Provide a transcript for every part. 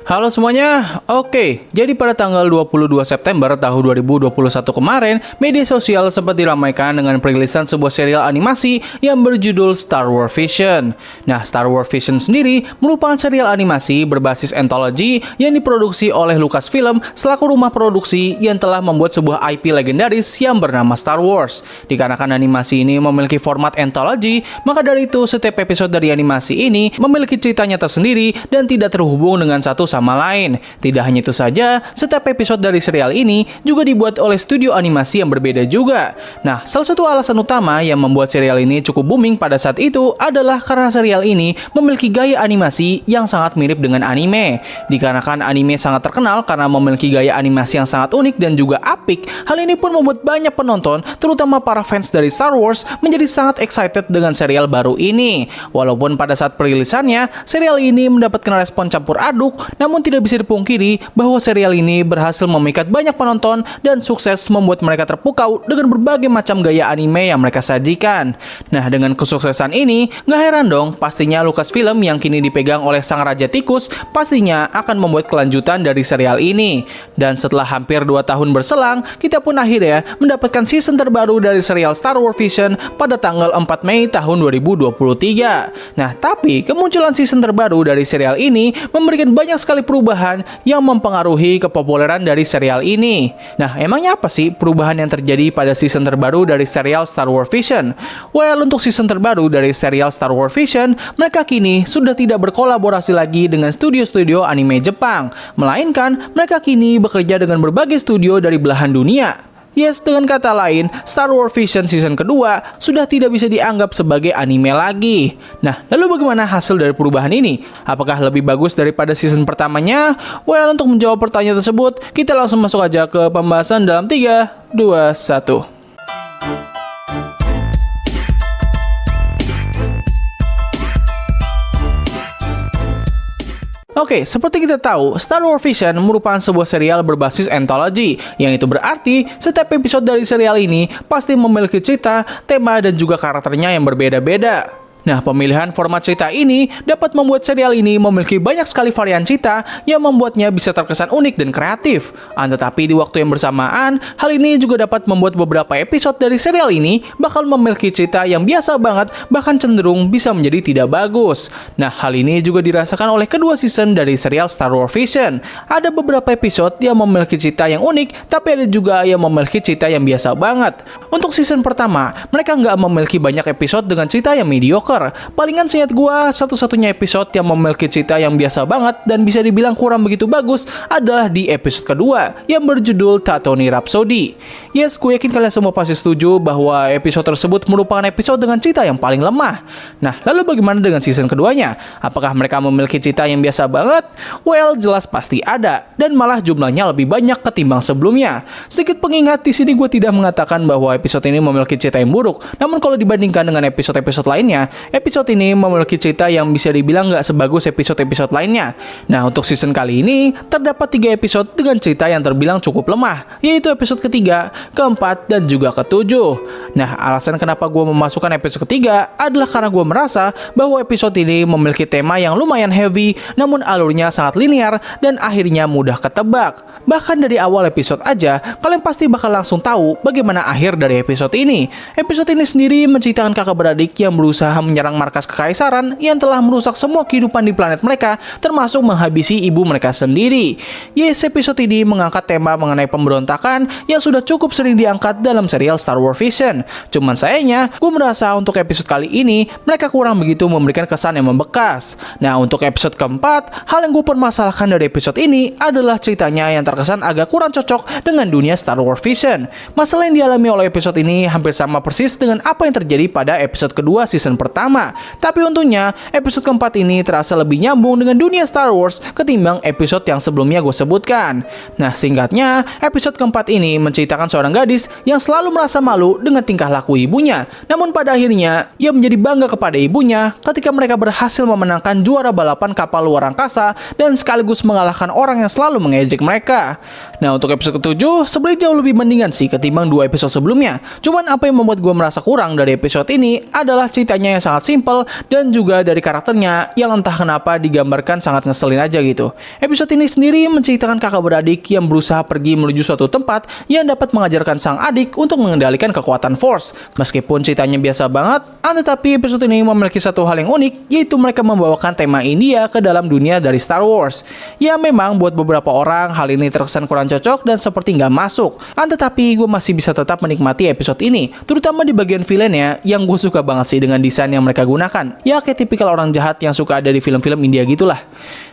Halo semuanya, oke, jadi pada tanggal 22 September tahun 2021 kemarin, media sosial sempat diramaikan dengan perilisan sebuah serial animasi yang berjudul Star Wars Vision. Nah, Star Wars Vision sendiri merupakan serial animasi berbasis anthology yang diproduksi oleh Lucasfilm selaku rumah produksi yang telah membuat sebuah IP legendaris yang bernama Star Wars. Dikarenakan animasi ini memiliki format anthology, maka dari itu setiap episode dari animasi ini memiliki ceritanya tersendiri dan tidak terhubung dengan satu sama lain. Tidak hanya itu saja, setiap episode dari serial ini juga dibuat oleh studio animasi yang berbeda juga. Nah, salah satu alasan utama yang membuat serial ini cukup booming pada saat itu adalah karena serial ini memiliki gaya animasi yang sangat mirip dengan anime. Dikarenakan anime sangat terkenal karena memiliki gaya animasi yang sangat unik dan juga apik, hal ini pun membuat banyak penonton, terutama para fans dari Star Wars, menjadi sangat excited dengan serial baru ini. Walaupun pada saat perilisannya, serial ini mendapatkan respon campur aduk, namun tidak bisa dipungkiri bahwa serial ini berhasil memikat banyak penonton dan sukses membuat mereka terpukau dengan berbagai macam gaya anime yang mereka sajikan. Nah, dengan kesuksesan ini, gak heran dong pastinya Lucasfilm yang kini dipegang oleh sang Raja Tikus pastinya akan membuat kelanjutan dari serial ini. Dan setelah hampir 2 tahun berselang, kita pun akhirnya mendapatkan season terbaru dari serial Star Wars Vision pada tanggal 4 Mei tahun 2023. Nah, tapi kemunculan season terbaru dari serial ini memberikan banyak sekali perubahan yang mempengaruhi kepopuleran dari serial ini. Nah, emangnya apa sih perubahan yang terjadi pada season terbaru dari serial Star Wars Vision? Well, untuk season terbaru dari serial Star Wars Vision, mereka kini sudah tidak berkolaborasi lagi dengan studio-studio anime Jepang, melainkan mereka kini bekerja dengan berbagai studio dari belahan dunia. Yes, dengan kata lain, Star Wars Vision season kedua sudah tidak bisa dianggap sebagai anime lagi. Nah, lalu bagaimana hasil dari perubahan ini? Apakah lebih bagus daripada season pertamanya? Well, untuk menjawab pertanyaan tersebut, kita langsung masuk aja ke pembahasan dalam 3, 2, 1. Oke, seperti kita tahu, Star Wars Vision merupakan sebuah serial berbasis anthology, yang itu berarti setiap episode dari serial ini pasti memiliki cerita, tema, dan juga karakternya yang berbeda-beda. Nah, pemilihan format cerita ini dapat membuat serial ini memiliki banyak sekali varian cerita yang membuatnya bisa terkesan unik dan kreatif. Tetapi di waktu yang bersamaan, hal ini juga dapat membuat beberapa episode dari serial ini bakal memiliki cerita yang biasa banget, bahkan cenderung bisa menjadi tidak bagus. Nah, hal ini juga dirasakan oleh kedua season dari serial Star Wars Vision. Ada beberapa episode yang memiliki cerita yang unik, tapi ada juga yang memiliki cerita yang biasa banget. Untuk season pertama, mereka nggak memiliki banyak episode dengan cerita yang mediocre. Palingan seingat gua, satu-satunya episode yang memiliki cerita yang biasa banget dan bisa dibilang kurang begitu bagus adalah di episode kedua yang berjudul Tatooine Rhapsody. Yes, gue yakin kalian semua pasti setuju bahwa episode tersebut merupakan episode dengan cerita yang paling lemah. Nah, lalu bagaimana dengan season keduanya? Apakah mereka memiliki cerita yang biasa banget? Well, jelas pasti ada, dan malah jumlahnya lebih banyak ketimbang sebelumnya. Sedikit pengingat, di sini gue tidak mengatakan bahwa episode ini memiliki cerita yang buruk, namun kalau dibandingkan dengan episode-episode lainnya, episode ini memiliki cerita yang bisa dibilang gak sebagus episode-episode lainnya. Nah, untuk season kali ini, terdapat 3 episode dengan cerita yang terbilang cukup lemah, yaitu episode ketiga, keempat, dan juga ketujuh. Nah, alasan kenapa gue memasukkan episode ketiga adalah karena gue merasa bahwa episode ini memiliki tema yang lumayan heavy, namun alurnya sangat linear dan akhirnya mudah ketebak. Bahkan dari awal episode aja, kalian pasti bakal langsung tahu bagaimana akhir dari episode ini. Episode ini sendiri menceritakan kakak beradik yang berusaha menyerang markas kekaisaran yang telah merusak semua kehidupan di planet mereka, termasuk menghabisi ibu mereka sendiri. Yes, episode ini mengangkat tema mengenai pemberontakan yang sudah cukup sering diangkat dalam serial Star Wars Vision. Cuman sayangnya, gue merasa untuk episode kali ini, mereka kurang begitu memberikan kesan yang membekas. Nah, untuk episode keempat, hal yang gue permasalahkan dari episode ini adalah ceritanya yang terkesan agak kurang cocok dengan dunia Star Wars Vision. Masalah yang dialami oleh episode ini hampir sama persis dengan apa yang terjadi pada episode kedua season pertama. Tapi untungnya, episode keempat ini terasa lebih nyambung dengan dunia Star Wars ketimbang episode yang sebelumnya gue sebutkan. Nah, singkatnya, episode keempat ini menceritakan seorang gadis yang selalu merasa malu dengan tingkah laku ibunya. Namun pada akhirnya, ia menjadi bangga kepada ibunya ketika mereka berhasil memenangkan juara balapan kapal luar angkasa dan sekaligus mengalahkan orang yang selalu mengejek mereka. Nah, untuk episode ketujuh, sebenarnya jauh lebih mendingan sih ketimbang 2 episode sebelumnya. Cuman apa yang membuat gue merasa kurang dari episode ini adalah ceritanya yang sangat simpel dan juga dari karakternya yang entah kenapa digambarkan sangat ngeselin aja gitu. Episode ini sendiri menceritakan kakak beradik yang berusaha pergi menuju suatu tempat yang dapat mengajarkan sang adik untuk mengendalikan kekuatan Force. Meskipun ceritanya biasa banget, tetapi episode ini memiliki satu hal yang unik, yaitu mereka membawakan tema India ke dalam dunia dari Star Wars. Ya memang buat beberapa orang hal ini terkesan kurang cocok dan seperti nggak masuk. Tetapi gue masih bisa tetap menikmati episode ini, terutama di bagian villainnya yang gue suka banget sih dengan desain yang mereka gunakan. Ya kayak tipikal orang jahat yang suka ada di film-film India gitulah.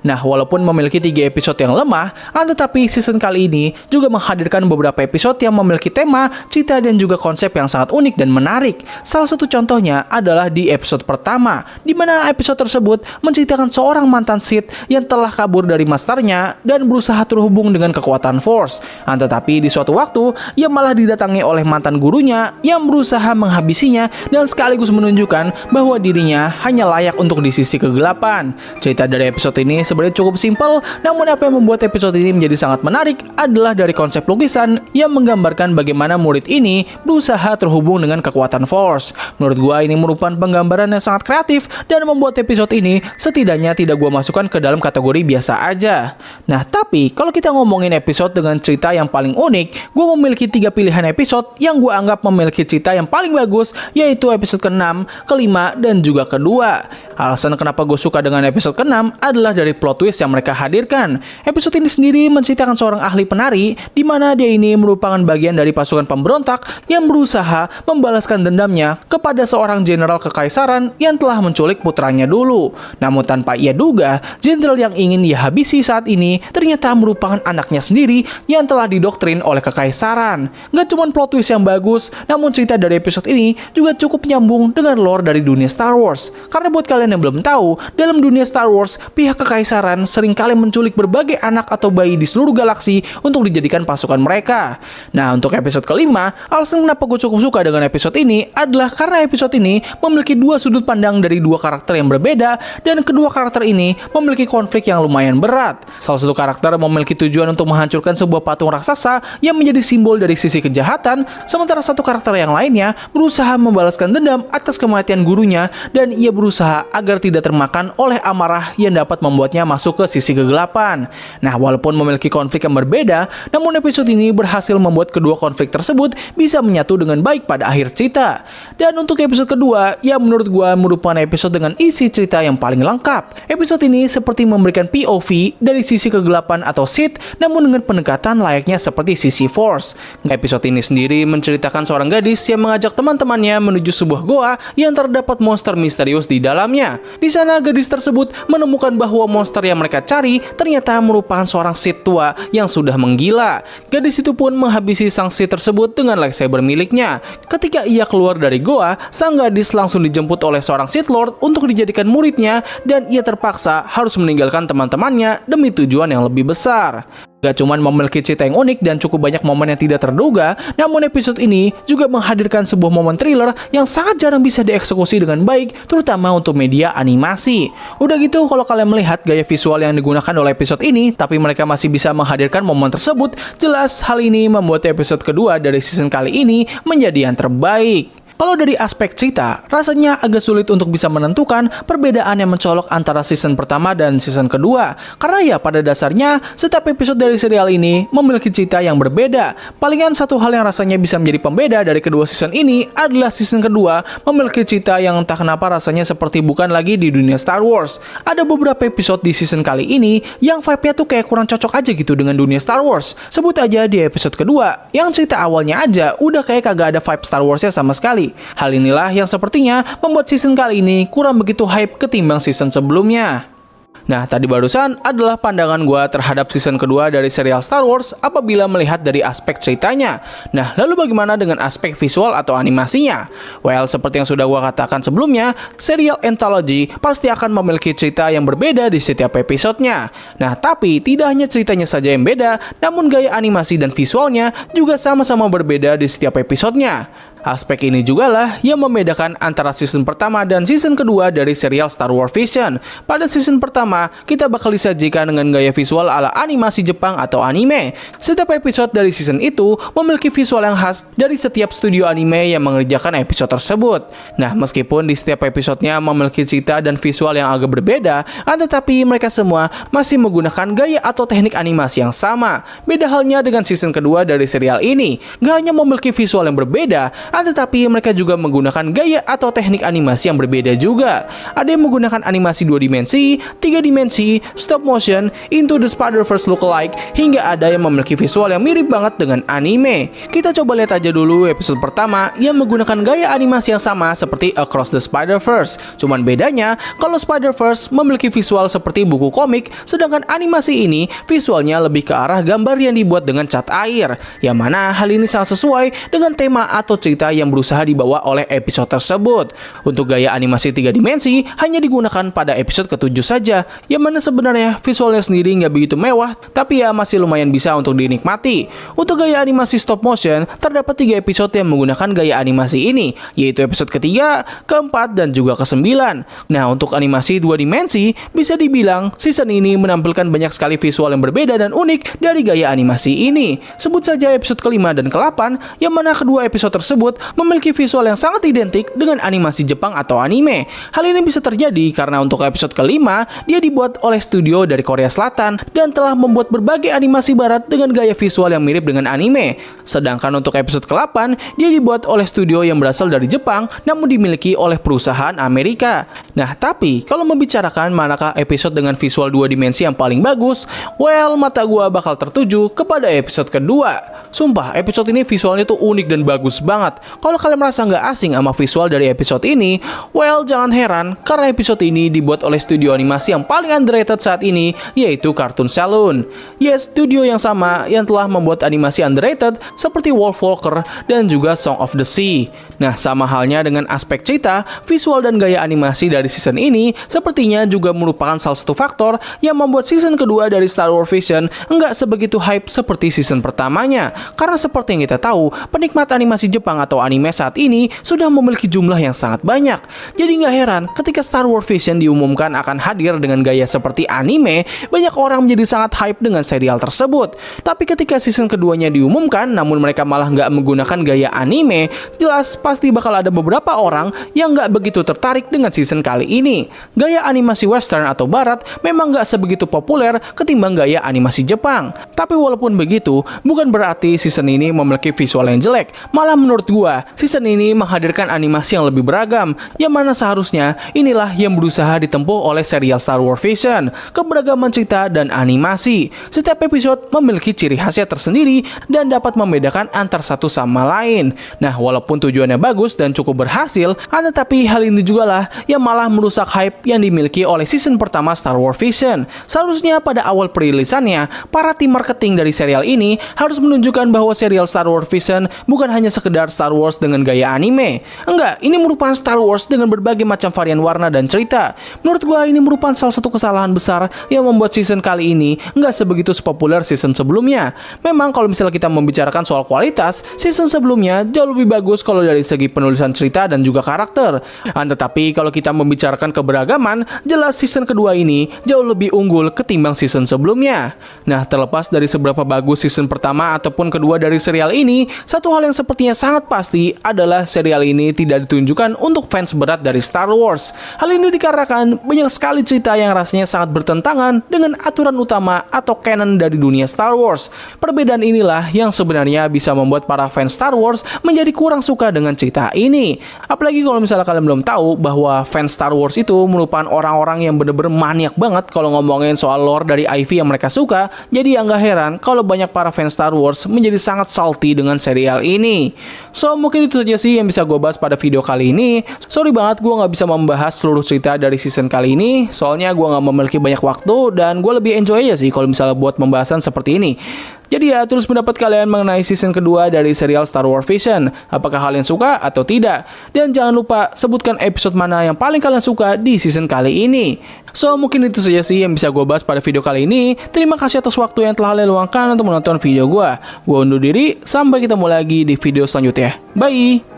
Nah, walaupun memiliki 3 episode yang lemah, tetapi season kali ini juga menghadirkan beberapa episode yang memiliki tema, cerita, dan juga konsep yang sangat unik dan menarik. Salah satu contohnya adalah di episode pertama, di mana episode tersebut menceritakan seorang mantan Sith yang telah kabur dari masternya dan berusaha terhubung dengan kekuatan Force. Tetapi di suatu waktu, ia malah didatangi oleh mantan gurunya yang berusaha menghabisinya dan sekaligus menunjukkan bahwa dirinya hanya layak untuk di sisi kegelapan. Cerita dari episode ini sebenarnya cukup simpel, namun apa yang membuat episode ini menjadi sangat menarik adalah dari konsep lukisan yang menggambarkan bagaimana murid ini berusaha terhubung dengan kekuatan Force. Menurut gua ini merupakan penggambaran yang sangat kreatif dan membuat episode ini setidaknya tidak gua masukkan ke dalam kategori biasa aja. Nah, tapi kalau kita ngomongin episode dengan cerita yang paling unik, gua memiliki 3 pilihan episode yang gua anggap memiliki cerita yang paling bagus, yaitu episode ke-6, ke-5, dan juga kedua. Alasan kenapa gue suka dengan episode ke-6 adalah dari plot twist yang mereka hadirkan. Episode ini sendiri menceritakan seorang ahli penari, di mana dia ini merupakan bagian dari pasukan pemberontak yang berusaha membalaskan dendamnya kepada seorang jenderal kekaisaran yang telah menculik putranya dulu. Namun tanpa ia duga, jenderal yang ingin ia habisi saat ini ternyata merupakan anaknya sendiri yang telah didoktrin oleh kekaisaran. Gak cuma plot twist yang bagus, namun cerita dari episode ini juga cukup nyambung dengan lore dari dunia Star Wars. Karena buat kalian yang belum tahu, dalam dunia Star Wars, pihak kekaisaran seringkali menculik berbagai anak atau bayi di seluruh galaksi untuk dijadikan pasukan mereka. Nah, untuk episode kelima, alasan kenapa gue cukup suka dengan episode ini adalah karena episode ini memiliki 2 sudut pandang dari 2 karakter yang berbeda, dan kedua karakter ini memiliki konflik yang lumayan berat. Salah satu karakter memiliki tujuan untuk menghancurkan sebuah patung raksasa yang menjadi simbol dari sisi kejahatan, sementara satu karakter yang lainnya berusaha membalaskan dendam atas kematian gurunya, dan ia berusaha agar tidak termakan oleh amarah yang dapat membuatnya masuk ke sisi kegelapan. Nah, walaupun memiliki konflik yang berbeda, namun episode ini berhasil membuat kedua konflik tersebut bisa menyatu dengan baik pada akhir cerita. Dan untuk episode kedua, yang menurut gua merupakan episode dengan isi cerita yang paling lengkap. Episode ini seperti memberikan POV dari sisi kegelapan atau Sith, namun dengan pendekatan layaknya seperti sisi Force. Episode ini sendiri menceritakan seorang gadis yang mengajak teman-temannya menuju sebuah goa yang terdapat monster misterius di dalamnya. Di sana gadis tersebut menemukan bahwa monster yang mereka cari ternyata merupakan seorang Sith tua yang sudah menggila. Gadis itu pun menghabisi sang Sith tersebut dengan lightsaber miliknya. Ketika ia keluar dari goa, sang gadis langsung dijemput oleh seorang Sith Lord untuk dijadikan muridnya, dan ia terpaksa harus meninggalkan teman-temannya demi tujuan yang lebih besar. Gak cuman memiliki cerita yang unik dan cukup banyak momen yang tidak terduga, namun episode ini juga menghadirkan sebuah momen thriller yang sangat jarang bisa dieksekusi dengan baik, terutama untuk media animasi. Udah gitu, kalau kalian melihat gaya visual yang digunakan oleh episode ini, tapi mereka masih bisa menghadirkan momen tersebut, jelas hal ini membuat episode kedua dari season kali ini menjadi yang terbaik. Kalau dari aspek cerita, rasanya agak sulit untuk bisa menentukan perbedaan yang mencolok antara season pertama dan season kedua. Karena ya pada dasarnya, setiap episode dari serial ini memiliki cerita yang berbeda. Palingan satu hal yang rasanya bisa menjadi pembeda dari kedua season ini adalah season kedua memiliki cerita yang entah kenapa rasanya seperti bukan lagi di dunia Star Wars. Ada beberapa episode di season kali ini yang vibe-nya tuh kayak kurang cocok aja gitu dengan dunia Star Wars. Sebut aja di episode kedua, yang cerita awalnya aja udah kayak kagak ada vibe Star Wars-nya sama sekali. Hal inilah yang sepertinya membuat season kali ini kurang begitu hype ketimbang season sebelumnya. Nah, tadi barusan adalah pandangan gue terhadap season kedua dari serial Star Wars apabila melihat dari aspek ceritanya. Nah, lalu bagaimana dengan aspek visual atau animasinya? Well, seperti yang sudah gue katakan sebelumnya, serial anthology pasti akan memiliki cerita yang berbeda di setiap episodenya. Nah, tapi tidak hanya ceritanya saja yang beda, namun gaya animasi dan visualnya juga sama-sama berbeda di setiap episodenya. Aspek ini juga lah yang membedakan antara season pertama dan season kedua dari serial Star Wars Vision. Pada season pertama, kita bakal disajikan dengan gaya visual ala animasi Jepang atau anime. Setiap episode dari season itu memiliki visual yang khas dari setiap studio anime yang mengerjakan episode tersebut. Nah, meskipun di setiap episodenya memiliki cerita dan visual yang agak berbeda, tetapi mereka semua masih menggunakan gaya atau teknik animasi yang sama. Beda halnya dengan season kedua dari serial ini, gak hanya memiliki visual yang berbeda, tetapi mereka juga menggunakan gaya atau teknik animasi yang berbeda juga. Ada yang menggunakan animasi 2 dimensi, 3 dimensi, stop motion, Into the Spider-Verse lookalike, hingga ada yang memiliki visual yang mirip banget dengan anime. Kita coba lihat aja dulu episode pertama yang menggunakan gaya animasi yang sama seperti Across the Spider-Verse. Cuman bedanya, kalau Spider-Verse memiliki visual seperti buku komik, sedangkan animasi ini visualnya lebih ke arah gambar yang dibuat dengan cat air, yang mana hal ini sangat sesuai dengan tema atau cerita yang berusaha dibawa oleh episode tersebut. Untuk gaya animasi 3 dimensi hanya digunakan pada episode ke-7 saja, yang mana sebenarnya visualnya sendiri nggak begitu mewah, tapi ya masih lumayan bisa untuk dinikmati. Untuk gaya animasi stop motion, terdapat 3 episode yang menggunakan gaya animasi ini, yaitu episode ke-3, ke-4, dan juga ke-9. Nah, untuk animasi 2 dimensi, bisa dibilang season ini menampilkan banyak sekali visual yang berbeda dan unik dari gaya animasi ini. Sebut saja episode ke-5 dan ke-8, yang mana kedua episode tersebut memiliki visual yang sangat identik dengan animasi Jepang atau anime. Hal ini bisa terjadi karena untuk episode ke-5, dia dibuat oleh studio dari Korea Selatan dan telah membuat berbagai animasi barat dengan gaya visual yang mirip dengan anime. Sedangkan untuk episode ke-8, dia dibuat oleh studio yang berasal dari Jepang namun dimiliki oleh perusahaan Amerika. Nah, tapi kalau membicarakan manakah episode dengan visual 2 dimensi yang paling bagus, well, mata gua bakal tertuju kepada episode kedua. Sumpah, episode ini visualnya tuh unik dan bagus banget. Kalau kalian merasa nggak asing sama visual dari episode ini, well, jangan heran, karena episode ini dibuat oleh studio animasi yang paling underrated saat ini, yaitu Cartoon Saloon. Yes, studio yang sama yang telah membuat animasi underrated seperti Wolf Walker dan juga Song of the Sea. Nah, sama halnya dengan aspek cerita, visual dan gaya animasi dari season ini sepertinya juga merupakan salah satu faktor yang membuat season kedua dari Star Wars Vision nggak sebegitu hype seperti season pertamanya. Karena seperti yang kita tahu, penikmat animasi Jepang atau anime saat ini sudah memiliki jumlah yang sangat banyak. Jadi nggak heran ketika Star Wars Vision diumumkan akan hadir dengan gaya seperti anime, banyak orang menjadi sangat hype dengan serial tersebut. Tapi ketika season keduanya diumumkan, namun mereka malah nggak menggunakan gaya anime, jelas pasti bakal ada beberapa orang yang nggak begitu tertarik dengan season kali ini. Gaya animasi western atau barat memang nggak sebegitu populer ketimbang gaya animasi Jepang. Tapi walaupun begitu, bukan berarti season ini memiliki visual yang jelek. Malah menurut gua, season ini menghadirkan animasi yang lebih beragam, yang mana seharusnya inilah yang berusaha ditempuh oleh serial Star Wars Vision, keberagaman cerita dan animasi. Setiap episode memiliki ciri khasnya tersendiri dan dapat membedakan antar satu sama lain. Nah, walaupun tujuannya bagus dan cukup berhasil, tetapi hal ini juga lah yang malah merusak hype yang dimiliki oleh season pertama Star Wars Vision. Seharusnya pada awal perilisannya, para tim marketing dari serial ini harus menunjukkan bahwa serial Star Wars Vision bukan hanya sekedar Star Wars dengan gaya anime. Enggak, ini merupakan Star Wars dengan berbagai macam varian warna dan cerita. Menurut gua ini merupakan salah satu kesalahan besar yang membuat season kali ini enggak sebegitu sepopuler season sebelumnya. Memang kalau misalnya kita membicarakan soal kualitas, season sebelumnya jauh lebih bagus kalau dari segi penulisan cerita dan juga karakter. Tetapi kalau kita membicarakan keberagaman, jelas season kedua ini jauh lebih unggul ketimbang season sebelumnya. Nah, terlepas dari seberapa bagus season pertama ataupun kedua dari serial ini, satu hal yang sepertinya sangat pasti adalah serial ini tidak ditunjukkan untuk fans berat dari Star Wars. Hal ini dikarenakan banyak sekali cerita yang rasanya sangat bertentangan dengan aturan utama atau canon dari dunia Star Wars. Perbedaan inilah yang sebenarnya bisa membuat para fans Star Wars menjadi kurang suka dengan cerita ini. Apalagi kalau misalnya kalian belum tahu bahwa fans Star Wars itu merupakan orang-orang yang bener-bener maniak banget kalau ngomongin soal lore dari IP yang mereka suka. Jadi ya nggak heran kalau banyak para fans Star Wars menjadi sangat salty dengan serial ini. So, mungkin itu saja sih yang bisa gue bahas pada video kali ini. Sorry banget gue nggak bisa membahas seluruh cerita dari season kali ini, soalnya gue nggak memiliki banyak waktu dan gue lebih enjoy aja sih kalau misalnya buat pembahasan seperti ini. Jadi ya, tulis pendapat kalian mengenai season kedua dari serial Star Wars Vision. Apakah kalian suka atau tidak? Dan jangan lupa sebutkan episode mana yang paling kalian suka di season kali ini. So, mungkin itu saja sih yang bisa gue bahas pada video kali ini. Terima kasih atas waktu yang telah kalian luangkan untuk menonton video gue. Gue undur diri, sampai ketemu lagi di video selanjutnya. Bye!